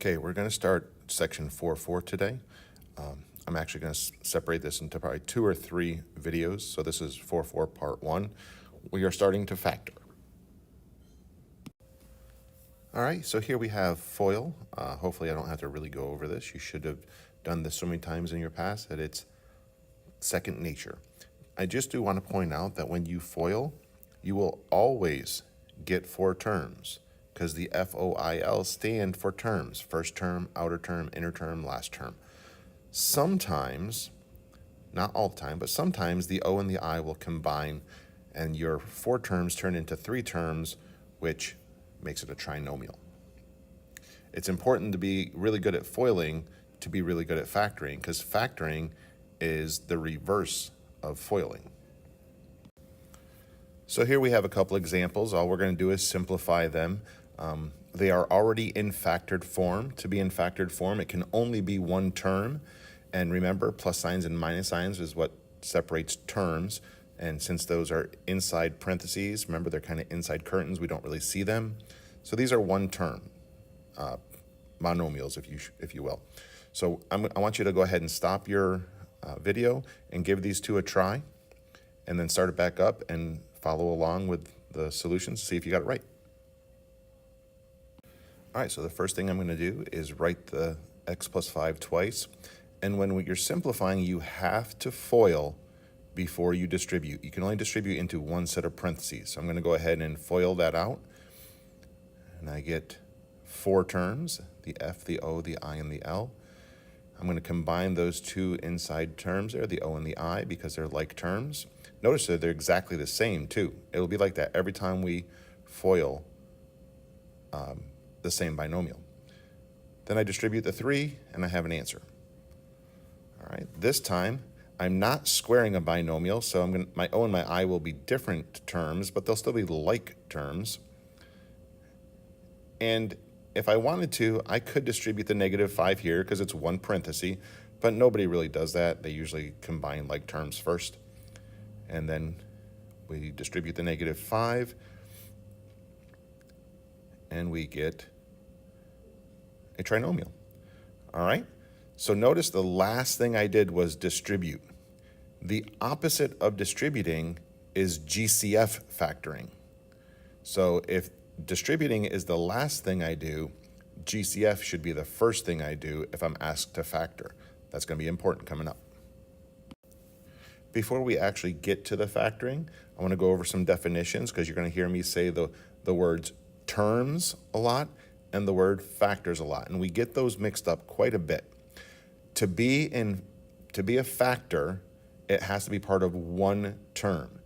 Okay, we're going to start section 4.4 today. I'm actually going to separate this into probably 2 or 3 videos. So this is 4.4 part 1. We are starting to factor. All right, so here we have FOIL. Hopefully I don't have to really go over this. You should have done this so many times in your past that it's second nature. I just do want to point out that when you FOIL, you will always get 4 terms because the FOIL stand for terms: first term, outer term, inner term, last term. Sometimes, not all the time, but sometimes the O and the I will combine and your 4 terms turn into 3 terms, which makes it a trinomial. It's important to be really good at foiling to be really good at factoring, because factoring is the reverse of foiling. So here we have a couple examples. All we're going to do is simplify them. They are already in factored form. To be in factored form, it can only be one term. And remember, plus signs and minus signs is what separates terms. And since those are inside parentheses, remember they're kind of inside curtains, we don't really see them. So these are one term, monomials, if you will. So I want you to go ahead and stop your video and give these two a try, and then start it back up and follow along with the solutions, see if you got it right. All right, so the first thing I'm going to do is write the x plus 5 twice. And when you're simplifying, you have to FOIL before you distribute. You can only distribute into one set of parentheses. So I'm going to go ahead and FOIL that out. And I get 4 terms, the F, the O, the I, and the L. I'm going to combine those 2 inside terms there, the O and the I, because they're like terms. Notice that they're exactly the same, too. It'll be like that every time we FOIL the same binomial. Then I distribute the 3, and I have an answer. All right, this time, I'm not squaring a binomial, so my O and my I will be different terms, but they'll still be like terms. And if I wanted to, I could distribute the negative 5 here because it's one parenthesis, but nobody really does that. They usually combine like terms first. And then we distribute the negative 5, and we get a trinomial. All right? So notice the last thing I did was distribute. The opposite of distributing is GCF factoring. So if distributing is the last thing I do, GCF should be the first thing I do if I'm asked to factor. That's going to be important coming up. Before we actually get to the factoring, I want to go over some definitions because you're going to hear me say the words terms a lot and the word factors a lot, and we get those mixed up quite a bit. To be a factor, it has to be part of one term,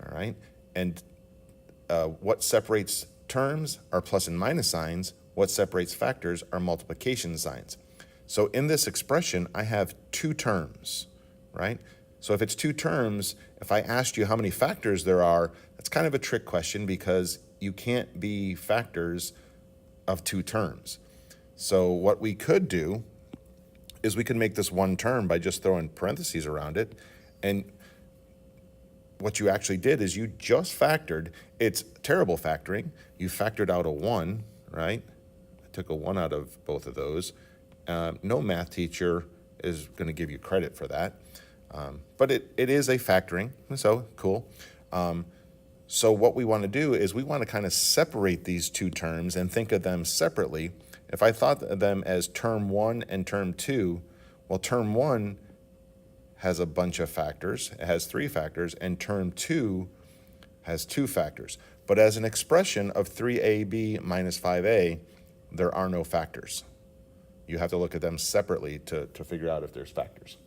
all right? And what separates terms are plus and minus signs. What separates factors are multiplication signs. So in this expression, I have 2 terms, right? So if it's 2 terms, if I asked you how many factors there are, that's kind of a trick question because you can't be factors of 2 terms. So what we could do is we could make this one term by just throwing parentheses around it. And what you actually did is you just factored. It's terrible factoring. You factored out a 1, right? I took a 1 out of both of those. No math teacher is going to give you credit for that. But it is a factoring, so cool. So what we want to do is we want to kind of separate these 2 terms and think of them separately. If I thought of them as term 1 and term 2, well, term 1 has a bunch of factors. It has 3 factors, and term 2 has 2 factors. But as an expression of 3ab minus 5a, there are no factors. You have to look at them separately to figure out if there's factors.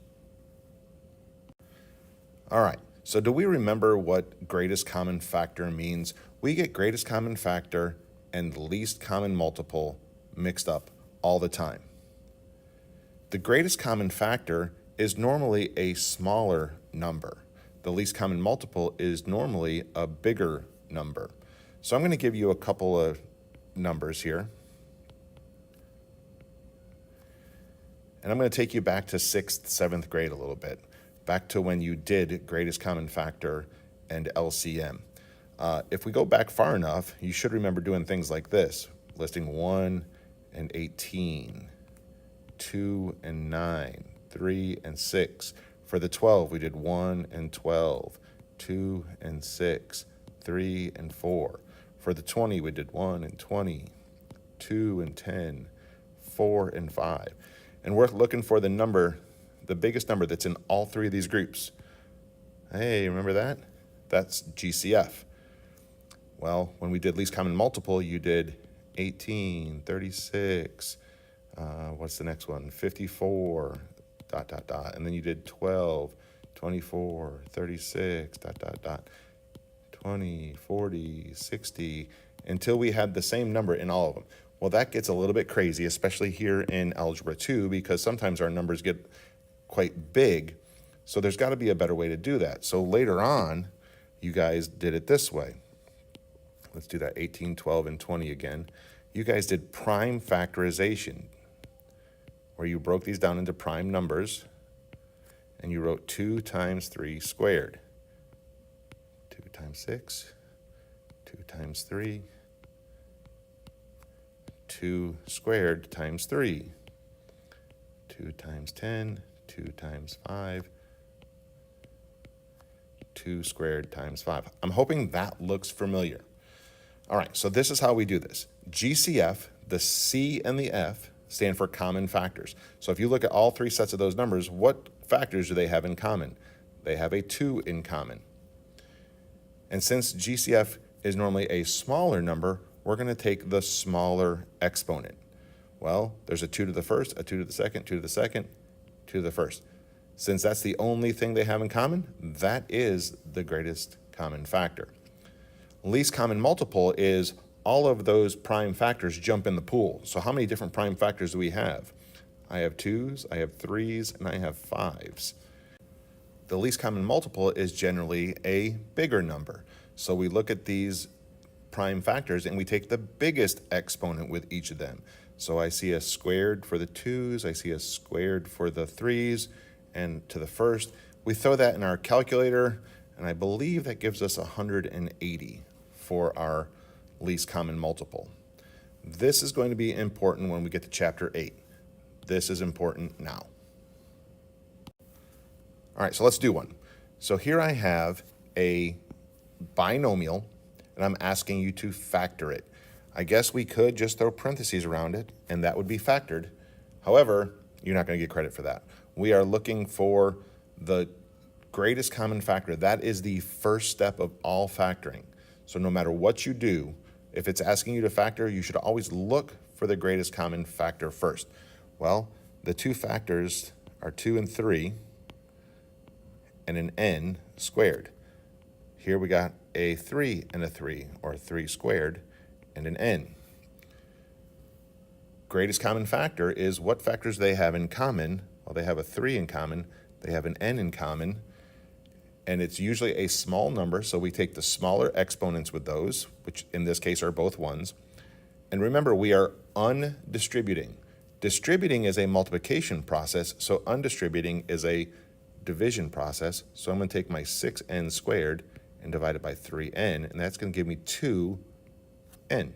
All right, so do we remember what greatest common factor means? We get greatest common factor and least common multiple mixed up all the time. The greatest common factor is normally a smaller number. The least common multiple is normally a bigger number. So I'm going to give you a couple of numbers here. And I'm going to take you back to 6th, 7th grade a little bit, back to when you did greatest common factor and LCM. If we go back far enough, you should remember doing things like this, listing 1 and 18, 2 and 9, 3 and 6. For the 12, we did 1 and 12, 2 and 6, 3 and 4. For the 20, we did 1 and 20, 2 and 10, 4 and 5. And we're looking for the number, the biggest number that's in all three of these groups. Hey, remember that? That's GCF. Well, when we did least common multiple, you did 18, 36, what's the next one? 54, ... And then you did 12, 24, 36, ... 20, 40, 60, until we had the same number in all of them. Well, that gets a little bit crazy, especially here in Algebra 2, because sometimes our numbers get quite big. So there's got to be a better way to do that. So later on, you guys did it this way. Let's do that 18, 12, and 20 again. You guys did prime factorization, where you broke these down into prime numbers, and you wrote 2 times 3 squared. 2 times 6, 2 times 3, 2 squared times 3, 2 times 10, 2 times 5, 2 squared times 5. I'm hoping that looks familiar. All right, so this is how we do this. GCF, the C and the F, stand for common factors. So if you look at all three sets of those numbers, what factors do they have in common? They have a 2 in common. And since GCF is normally a smaller number, we're going to take the smaller exponent. Well, there's a 2 to the first, a 2 to the second, 2 to the second, 2 to the first. Since that's the only thing they have in common, that is the greatest common factor. Least common multiple is all of those prime factors jump in the pool. So how many different prime factors do we have? I have 2s, I have 3s, and I have 5s. The least common multiple is generally a bigger number. So we look at these prime factors and we take the biggest exponent with each of them. So I see a squared for the 2s, I see a squared for the 3s, and to the first. We throw that in our calculator, and I believe that gives us 180 for our least common multiple. This is going to be important when we get to chapter 8. This is important now. All right, so let's do one. So here I have a binomial, and I'm asking you to factor it. I guess we could just throw parentheses around it, and that would be factored. However, you're not going to get credit for that. We are looking for the greatest common factor. That is the first step of all factoring. So no matter what you do, if it's asking you to factor, you should always look for the greatest common factor first. Well, the two factors are 2 and 3 and an n squared. Here we got a 3 and a 3, or 3 squared, and an n. Greatest common factor is what factors they have in common. Well, they have a 3 in common, they have an n in common, and it's usually a small number, so we take the smaller exponents with those, which in this case are both 1s. And remember, we are undistributing. Distributing is a multiplication process, so undistributing is a division process. So I'm going to take my 6n squared and divide it by 3n, and that's going to give me 2n. Then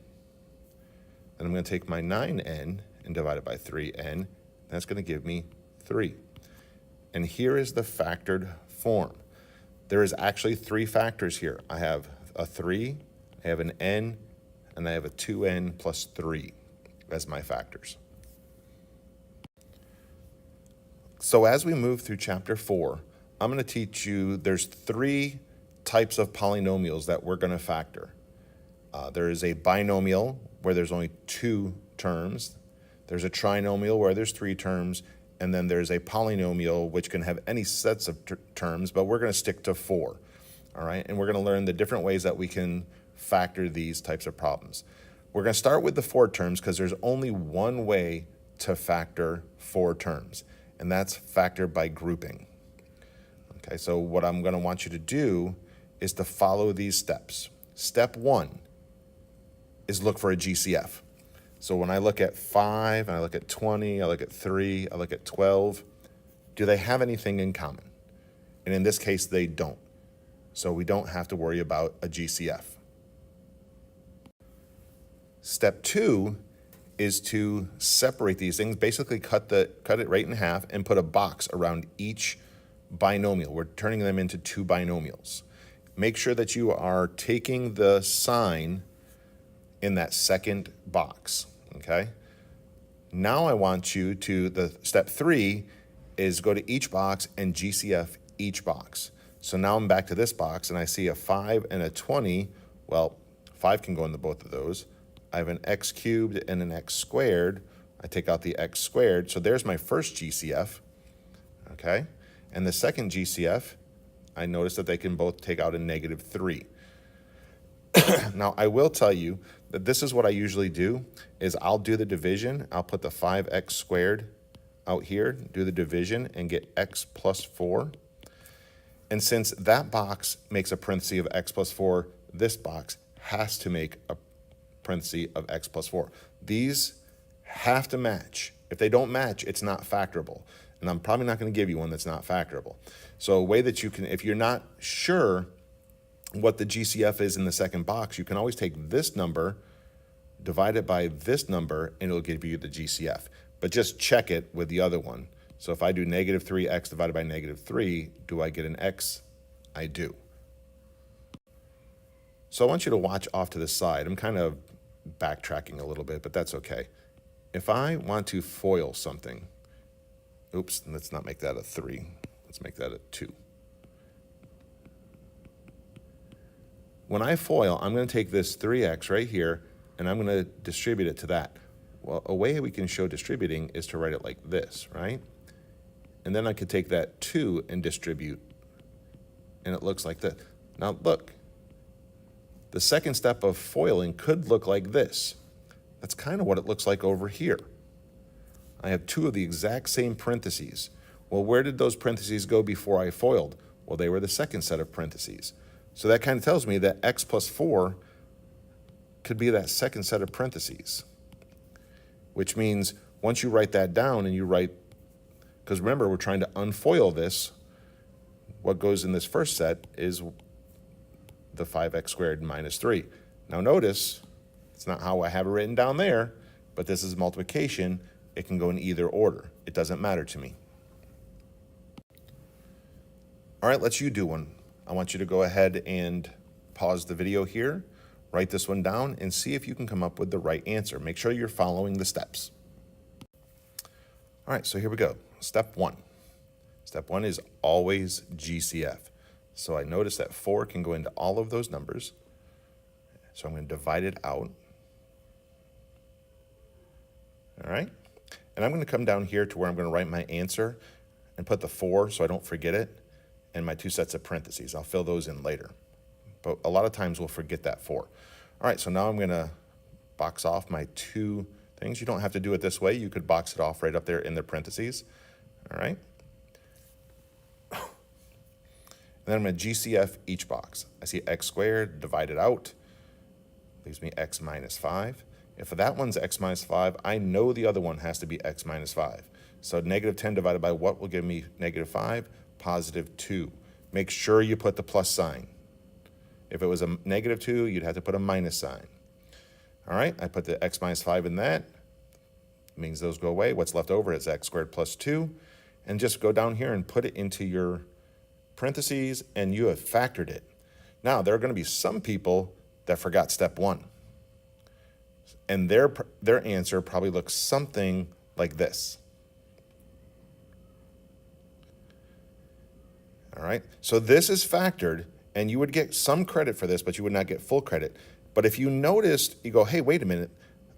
I'm going to take my 9n and divide it by 3n, and that's going to give me 3. And here is the factored form. There is actually 3 factors here. I have a 3, I have an n, and I have a 2n plus 3 as my factors. So as we move through chapter 4, I'm going to teach you there's 3 types of polynomials that we're going to factor. There is a binomial where there's only 2 terms. There's a trinomial where there's 3 terms. And then there's a polynomial which can have any sets of terms, but we're going to stick to 4. All right, and we're going to learn the different ways that we can factor these types of problems. We're going to start with the 4 terms because there's only one way to factor 4 terms, and that's factor by grouping. Okay, so what I'm going to want you to do is to follow these steps. Step 1 is look for a GCF. So when I look at 5, and I look at 20, I look at 3, I look at 12, do they have anything in common? And in this case, they don't. So we don't have to worry about a GCF. Step 2 is to separate these things, basically cut it right in half and put a box around each binomial. We're turning them into two binomials. Make sure that you are taking the sign in that second box, okay? Now I want you to, the step 3 is go to each box and GCF each box. So now I'm back to this box and I see a 5 and a 20. Well, 5 can go into both of those. I have an x cubed and an x squared. I take out the x squared. So there's my first GCF, okay? And the second GCF, I notice that they can both take out a -3. Now, I will tell you that this is what I usually do, is I'll do the division. I'll put the 5x squared out here, do the division, and get x plus 4. And since that box makes a parenthesis of x plus 4, this box has to make a parenthesis of x plus 4. These have to match. If they don't match, it's not factorable. And I'm probably not going to give you one that's not factorable. So a way that you can, if you're not sure what the GCF is in the second box, you can always take this number, divide it by this number, and it'll give you the GCF. But just check it with the other one. So if I do -3x divided by -3, do I get an x? I do. So I want you to watch off to the side. I'm kind of backtracking a little bit, but that's okay. If I want to FOIL something, oops, let's not make that a 3. Let's make that a 2. When I FOIL, I'm going to take this 3x right here, and I'm going to distribute it to that. Well, a way we can show distributing is to write it like this, right? And then I could take that 2 and distribute, and it looks like this. Now look, the second step of FOILing could look like this. That's kind of what it looks like over here. I have 2 of the exact same parentheses. Well, where did those parentheses go before I FOILed? Well, they were the second set of parentheses. So that kind of tells me that x plus 4 could be that second set of parentheses, which means once you write that down and you write, because remember, we're trying to unfoil this, what goes in this first set is the 5x squared minus 3. Now notice, it's not how I have it written down there, but this is multiplication. It can go in either order. It doesn't matter to me. All right, let's you do one. I want you to go ahead and pause the video here, write this one down, and see if you can come up with the right answer. Make sure you're following the steps. All right, so here we go. Step 1. Step 1 is always GCF. So I notice that 4 can go into all of those numbers. So I'm going to divide it out. All right. And I'm going to come down here to where I'm going to write my answer and put the 4 so I don't forget it, and my 2 sets of parentheses. I'll fill those in later. But a lot of times we'll forget that 4. All right, so now I'm going to box off my 2 things. You don't have to do it this way. You could box it off right up there in the parentheses. All right. And then I'm going to GCF each box. I see x squared, divide it out. Leaves me x minus 5. If that one's x minus 5, I know the other one has to be x minus 5. So -10 divided by what will give me -5? +2. Make sure you put the plus sign. If it was a -2, you'd have to put a minus sign. All right, I put the x minus 5 in that. It means those go away. What's left over is x squared plus 2. And just go down here and put it into your parentheses, and you have factored it. Now, there are going to be some people that forgot step 1. And their answer probably looks something like this. All right, so this is factored, and you would get some credit for this, but you would not get full credit. But if you noticed, you go, hey, wait a minute,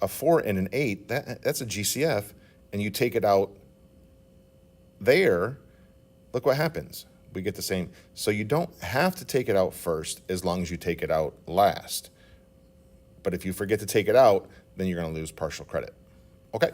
a 4 and an 8, that's a GCF, and you take it out there, look what happens. We get the same. So you don't have to take it out first as long as you take it out last. But if you forget to take it out, then you're going to lose partial credit. Okay.